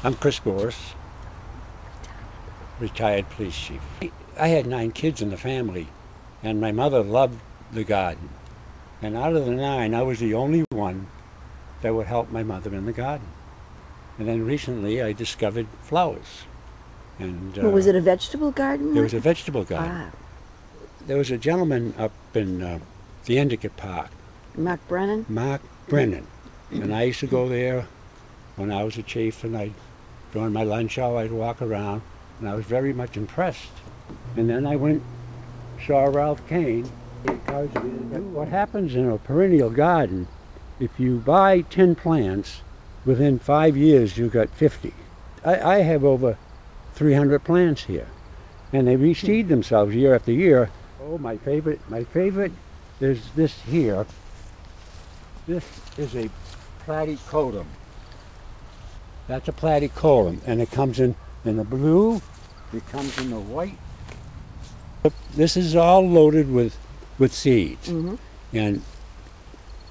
I'm Christ Bouras, retired police chief. I had 9 kids in the family, and my mother loved the garden. And out of the 9, I was the only one that would help my mother in the garden. And then recently I discovered flowers. And was it a vegetable garden? There was a vegetable garden. Ah. There was a gentleman up in the Endicott Park. Mark Brennan? Mark Brennan. And I used to go there when I was a chief, and during my lunch hour I'd walk around, and I was very much impressed. And then I saw Ralph Kane. He encouraged me to do what happens in a perennial garden. If you buy 10 plants, within 5 years you got 50. I have over 300 plants here, and they reseed themselves year after year. Oh, my favorite is this here. This is a platycolum. That's a platycolum, and it comes in the blue, it comes in the white. This is all loaded with seeds. Mm-hmm. And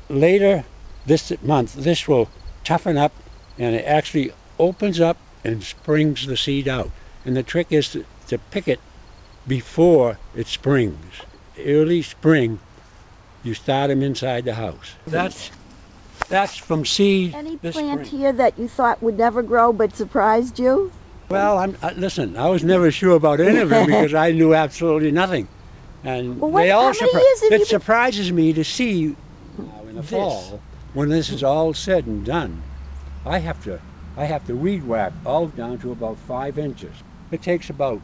later this month, this will toughen up, and it actually opens up and springs the seed out. And the trick is to pick it before it springs. Early spring, you start them inside the house. That's from seed. Any this plant spring. here that you thought would never grow but surprised you? Well, listen, I was never sure about any of them because I knew absolutely nothing. And well, it surprises me to see now in the fall, when this is all said and done, I have to weed whack all down to about 5 inches. It takes about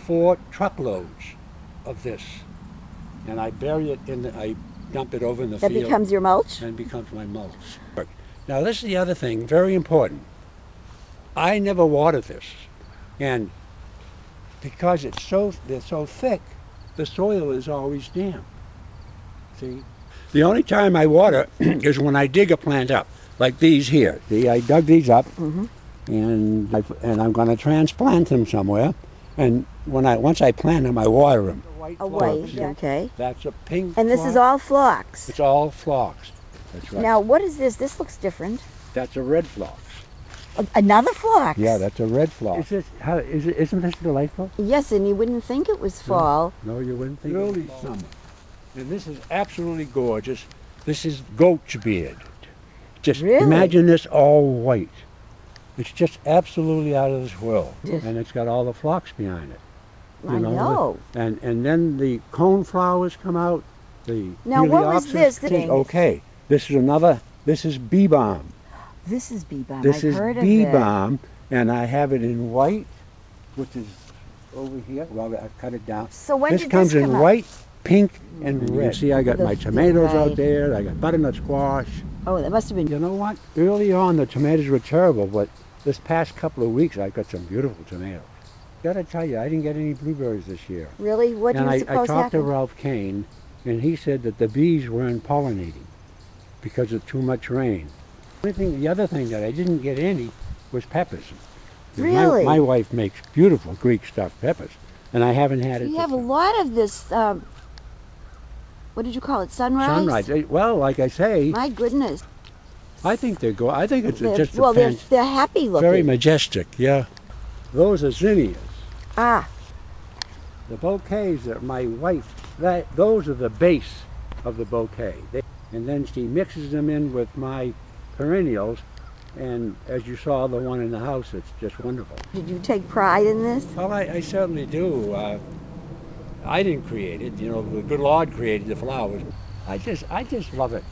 4 truckloads of this, and I bury it I dump it over in the field. That becomes your mulch? And becomes my mulch. Now this is the other thing, very important. I never water this, and because they're so thick, the soil is always damp. See? The only time I water is when I dig a plant up, like these here. See, I dug these up, mm-hmm. and I'm going to transplant them somewhere. And once I plant them, I water them. A white, okay. That's a pink. And this phlox. Is all phlox. It's all phlox. That's right. Now, what is this? This looks different. That's a red phlox. Another phlox? Yeah, that's a red phlox. Isn't this delightful? Yes, and you wouldn't think it was fall. No, you wouldn't think. Early summer. And this is absolutely gorgeous. This is goat's beard. Just really? Imagine this all white. It's just absolutely out of this world. And it's got all the phlox behind it. I know. And then the cone flowers come out. Now, what was this? Okay, this is bee balm. This is bee balm. This I've heard is bee of it. balm, and I have it in white, which is over here. Well, I've cut it down. So when this did comes this in come white, pink, and red. You see, I got my tomatoes right. out there. I got butternut squash. Oh, that must have been. You know what? Early on, the tomatoes were terrible, but this past couple of weeks, I got some beautiful tomatoes. Gotta tell you, I didn't get any blueberries this year. Really? What do you suppose happened? I talked to Ralph Kane, and he said that the bees weren't pollinating because of too much rain. The other thing that I didn't get any was peppers. Really? My wife makes beautiful Greek stuffed peppers, and I haven't had it. You have a lot of this, what did you call it, sunrise? Sunrise. Well, like I say. My goodness. I think I think it's just well, they're happy looking. Very majestic, yeah. Those are zinnias. Ah. The bouquets that my wife, those are the base of the bouquet. And then she mixes them in with my perennials, and as you saw the one in the house, it's just wonderful. Did you take pride in this? Well, I certainly do. I didn't create it. You know, the good Lord created the flowers. I just love it.